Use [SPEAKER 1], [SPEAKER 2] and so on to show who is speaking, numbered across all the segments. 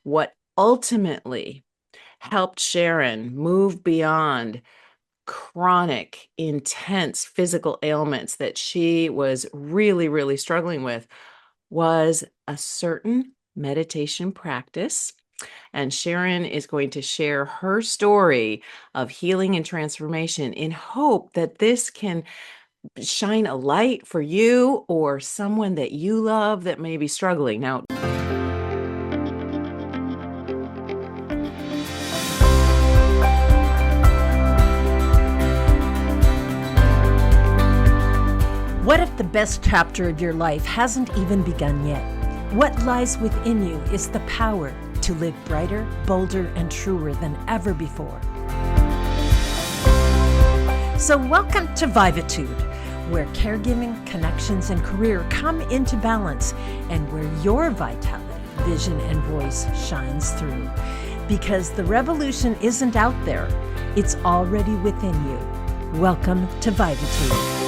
[SPEAKER 1] what ultimately helped Sharon move beyond chronic, intense physical ailments that she was really, really struggling with was a certain meditation practice. And Sharon is going to share her story of healing and transformation in hope that this can shine a light for you or someone that you love that may be struggling. Now,
[SPEAKER 2] What if the best chapter of your life hasn't even begun yet? What lies within you is the power to live brighter, bolder, and truer than ever before. So welcome to Vivatude, where caregiving, connections, and career come into balance, and where your vitality, vision, and voice shines through. Because the revolution isn't out there, it's already within you. Welcome to Vivatude.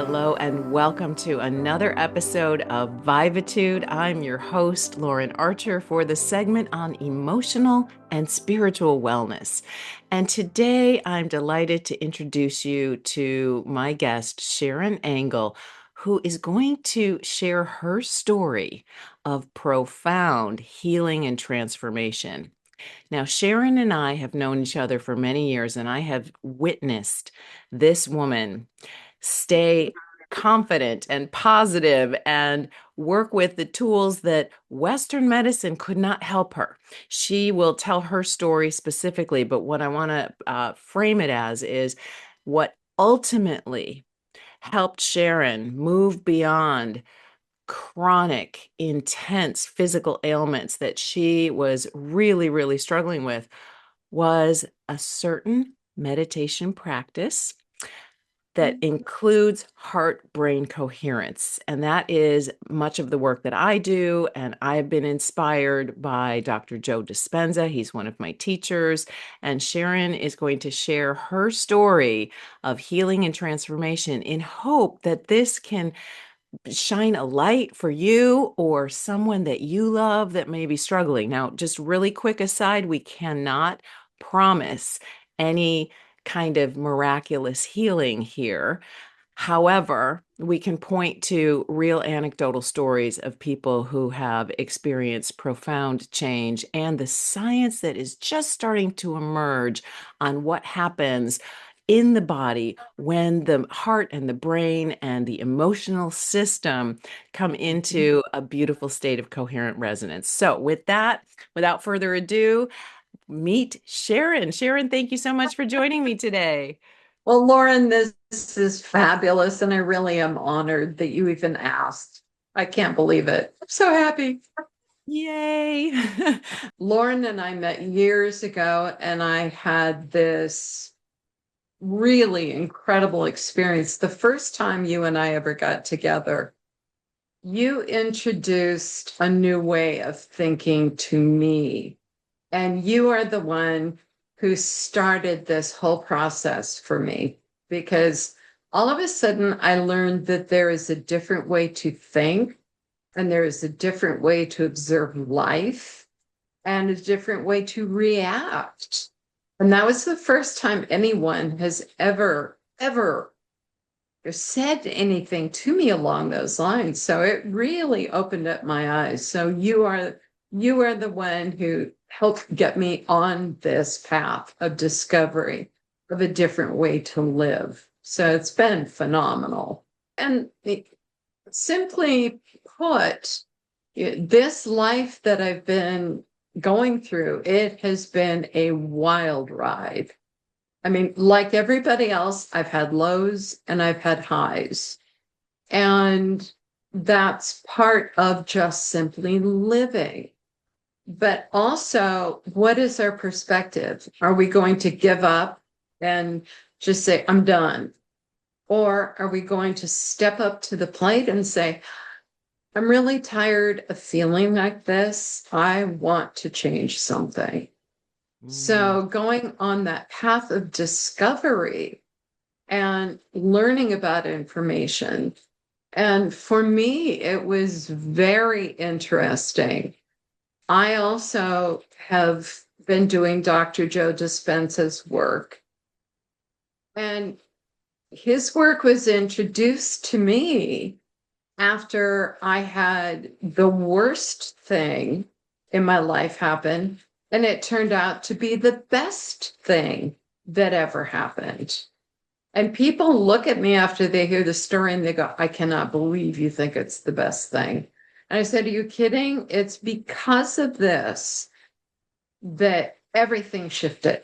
[SPEAKER 1] hello and welcome to another episode of Vivatude. I'm your host, Lauren Archer, for the segment on emotional and spiritual wellness. And today I'm delighted to introduce you to my guest, Sharon Angle, who is going to share her story of profound healing and transformation. Now, Sharon and I have known each other for many years, and I have witnessed this woman stay confident and positive and work with the tools that Western medicine could not help her. She will tell her story specifically, but what I want to frame it as is what ultimately helped Sharon move beyond chronic, intense physical ailments that she was really, really struggling with was a certain meditation practice that includes heart-brain coherence. And that is much of the work that I do. And I've been inspired by Dr. Joe Dispenza. He's one of my teachers. And Sharon is going to share her story of healing and transformation in hope that this can shine a light for you or someone that you love that may be struggling. Now, just really quick aside, we cannot promise any kind of miraculous healing here. However, we can point to real anecdotal stories of people who have experienced profound change and the science that is just starting to emerge on what happens in the body when the heart and the brain and the emotional system come into a beautiful state of coherent resonance. So, with that, without further ado, meet Sharon. Sharon, thank you so much for joining me today.
[SPEAKER 3] Well, Lauren, this is fabulous, and I really am honored that you even asked. I can't believe it. I'm so happy.
[SPEAKER 1] Yay.
[SPEAKER 3] Lauren and I met years ago, and I had this really incredible experience. The first time you and I ever got together, you introduced a new way of thinking to me, and you are the one who started this whole process for me, because all of a sudden I learned that there is a different way to think, and there is a different way to observe life, and a different way to react. And that was the first time anyone has ever said anything to me along those lines. So it really opened up my eyes. So you are the one who helped get me on this path of discovery of a different way to live. So it's been phenomenal. And simply put, this life that I've been going through, it has been a wild ride. I mean, like everybody else, I've had lows and I've had highs. And that's part of just simply living. But also, what is our perspective? Are we going to give up and just say, I'm done? Or are we going to step up to the plate and say, I'm really tired of feeling like this. I want to change something. So going on that path of discovery and learning about information And for me, it was very interesting. I also have been doing Dr. Joe Dispenza's work. And his work was introduced to me after I had the worst thing in my life happen. And it turned out to be the best thing that ever happened. And people look at me after they hear the story and they go, I cannot believe you think it's the best thing. And I said, are you kidding? It's because of this that everything shifted.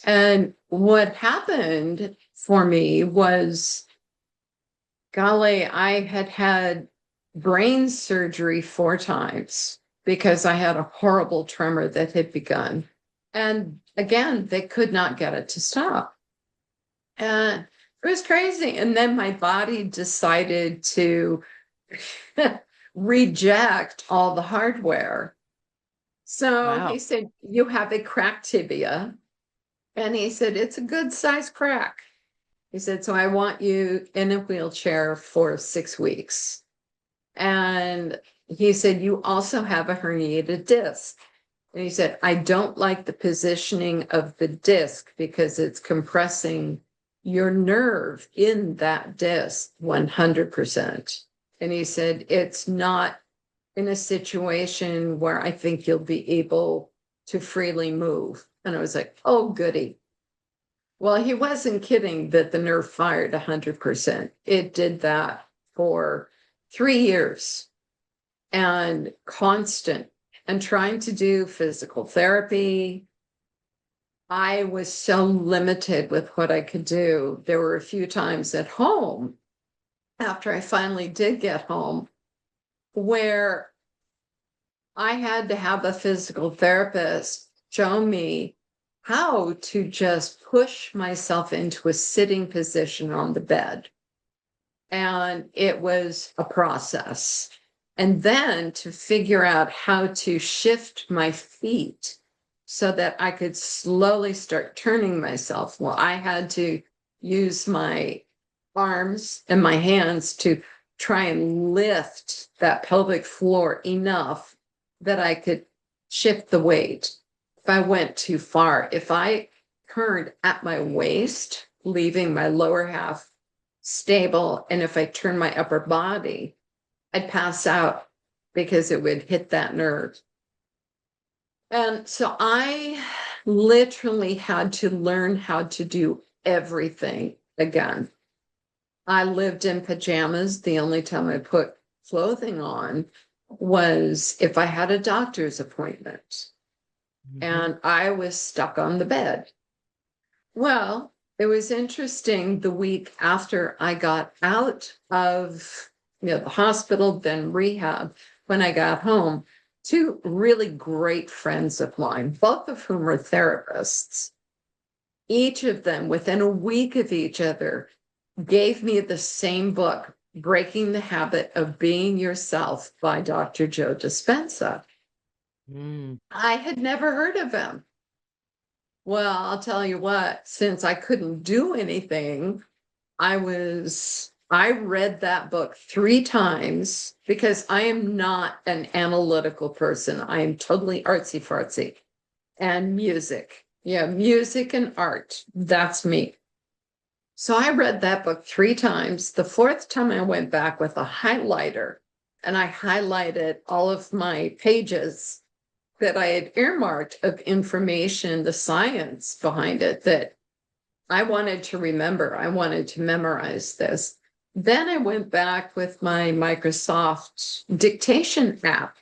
[SPEAKER 3] And what happened for me was, golly, I had had brain surgery 4 times because I had a horrible tremor that had begun. And again, they could not get it to stop. And it was crazy. And then my body decided to reject all the hardware. So
[SPEAKER 1] Wow.
[SPEAKER 3] he said, you have a cracked tibia. And he said, it's a good size crack. He said, so I want you in a wheelchair for 6 weeks. And he said, you also have a herniated disc. And he said, I don't like the positioning of the disc because it's compressing your nerve in that disc 100%. And he said, it's not in a situation where I think you'll be able to freely move. And I was like, oh, goody. Well, he wasn't kidding that the nerve fired 100%. It did that for 3 years and constant and trying to do physical therapy. I was so limited with what I could do. There were a few times at home after I finally did get home where I had to have a physical therapist show me how to just push myself into a sitting position on the bed. And it was a process. And then to figure out how to shift my feet so that I could slowly start turning myself. Well, I had to use my arms and my hands to try and lift that pelvic floor enough that I could shift the weight. If I went too far, if I turned at my waist, leaving my lower half stable, and if I turned my upper body, I'd pass out because it would hit that nerve. And so I literally had to learn how to do everything again. I lived in pajamas. The only time I put clothing on was if I had a doctor's appointment. And I was stuck on the bed. Well, it was interesting the week after I got out of the hospital, then rehab, when I got home, 2 really great friends of mine, both of whom are therapists, each of them within a week of each other gave me the same book, Breaking the Habit of Being Yourself by Dr. Joe Dispenza. I had never heard of him. Well, I'll tell you what, since I couldn't do anything, I read that book 3 times because I am not an analytical person. I am totally artsy fartsy. And music. Yeah, music and art. That's me. So I read that book 3 times. The 4th time I went back with a highlighter and I highlighted all of my pages that I had earmarked of information, the science behind it that I wanted to remember. I wanted to memorize this. Then I went back with my Microsoft dictation app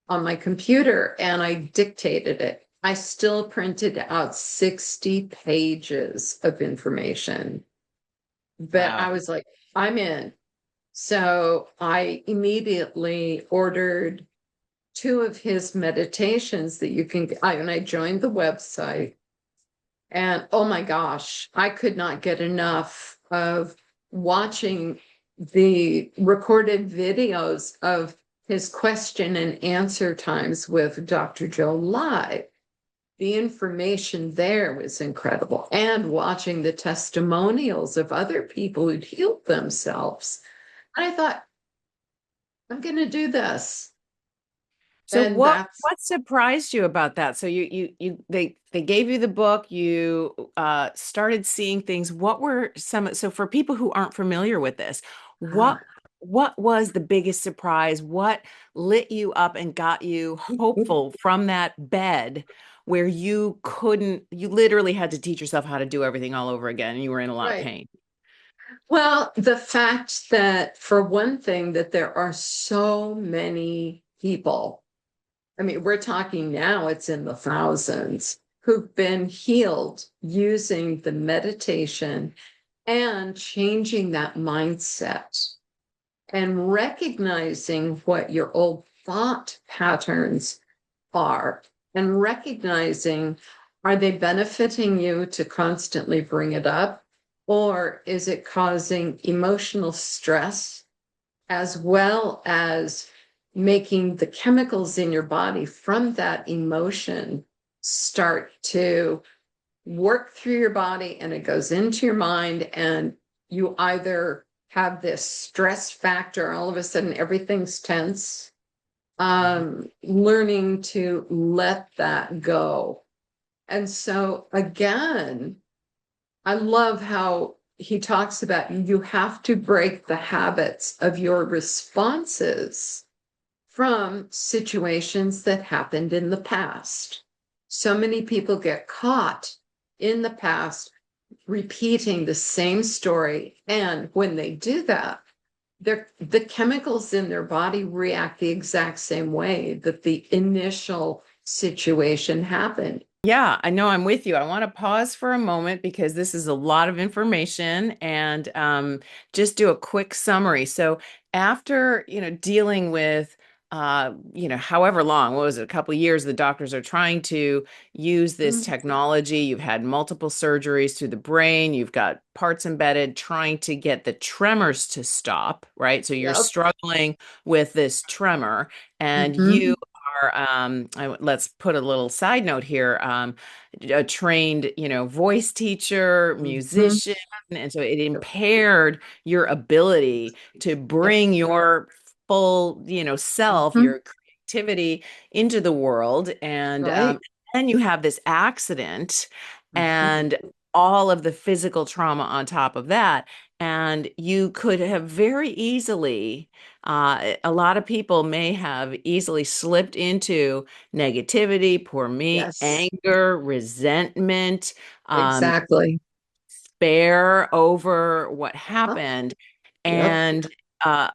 [SPEAKER 3] on my computer and I dictated it. I still printed out 60 pages of information. But
[SPEAKER 1] Wow.
[SPEAKER 3] I was like, I'm in. So I immediately ordered 2 of his meditations that you can get, and I joined the website. And oh my gosh, I could not get enough of watching the recorded videos of his question and answer times with Dr. Joe live. The information there was incredible. And watching the testimonials of other people who'd healed themselves. And I thought, I'm going to do this.
[SPEAKER 1] So
[SPEAKER 3] And that's,
[SPEAKER 1] what surprised you about that? So they gave you the book, you started seeing things. What were some, so for people who aren't familiar with this,
[SPEAKER 3] ah,
[SPEAKER 1] what was the biggest surprise? What lit you up and got you hopeful from that bed where you literally had to teach yourself how to do everything all over again and you were in a lot of
[SPEAKER 3] right.
[SPEAKER 1] pain?
[SPEAKER 3] Well, the fact that, for one thing, that there are so many people, I mean, we're talking now, it's in the thousands, who've been healed using the meditation and changing that mindset and recognizing what your old thought patterns are and recognizing, are they benefiting you to constantly bring it up? Or is it causing emotional stress as well as making the chemicals in your body from that emotion start to work through your body and it goes into your mind, and you either have this stress factor, all of a sudden everything's tense, learning to let that go. And so again, I love how he talks about you have to break the habits of your responses from situations that happened in the past. So many people get caught in the past repeating the same story. And when they do that, the chemicals in their body react the exact same way that the initial situation happened.
[SPEAKER 1] Yeah, I know I'm with you. I want to pause for a moment because this is a lot of information and just do a quick summary. So after, dealing with, however long, what was it, a couple of years, the doctors are trying to use this
[SPEAKER 3] Mhm.
[SPEAKER 1] technology. You've had multiple surgeries through the brain. You've got parts embedded trying to get the tremors to stop, right? So you're
[SPEAKER 3] Yep.
[SPEAKER 1] struggling with this tremor and
[SPEAKER 3] Mm-hmm.
[SPEAKER 1] you let's put a little side note here, a trained, voice teacher,
[SPEAKER 3] Mm-hmm.
[SPEAKER 1] musician, and so it impaired your ability to
[SPEAKER 3] Yep.
[SPEAKER 1] bring your full, self,
[SPEAKER 3] Mm-hmm.
[SPEAKER 1] your creativity into the world. And
[SPEAKER 3] Right.
[SPEAKER 1] then you have this accident
[SPEAKER 3] Mm-hmm.
[SPEAKER 1] and all of the physical trauma on top of that. And you could have very easily a lot of people may have easily slipped into negativity, poor me,
[SPEAKER 3] Yes,
[SPEAKER 1] anger, resentment, um,
[SPEAKER 3] exactly.
[SPEAKER 1] despair over what
[SPEAKER 3] Huh?
[SPEAKER 1] happened.
[SPEAKER 3] Yep.
[SPEAKER 1] And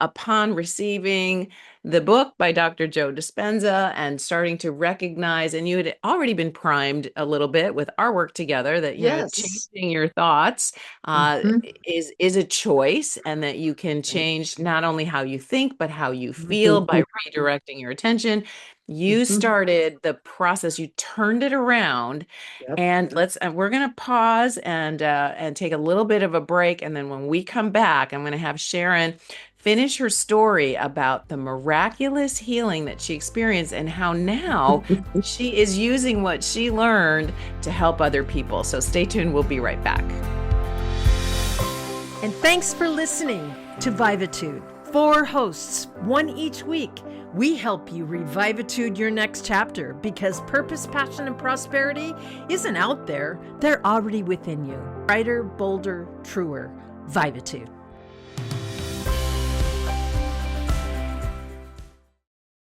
[SPEAKER 1] upon receiving the book by Dr. Joe Dispenza and starting to recognize, and you had already been primed a little bit with our work together that,
[SPEAKER 3] Yes.
[SPEAKER 1] changing your thoughts
[SPEAKER 3] Mm-hmm.
[SPEAKER 1] is a choice, and that you can change not only how you think, but how you feel
[SPEAKER 3] Mm-hmm.
[SPEAKER 1] by redirecting your attention. You
[SPEAKER 3] Mm-hmm.
[SPEAKER 1] started the process, you turned it around,
[SPEAKER 3] Yep.
[SPEAKER 1] and we're gonna pause and take a little bit of a break, and then when we come back, I'm gonna have Sharon finish her story about the miraculous healing that she experienced and how now she is using what she learned to help other people. So stay tuned. We'll be right back.
[SPEAKER 2] And thanks for listening to Vivatude. 4 hosts, one each week. We help you revivitude your next chapter because purpose, passion, and prosperity isn't out there. They're already within you. Brighter, bolder, truer. Vivatude.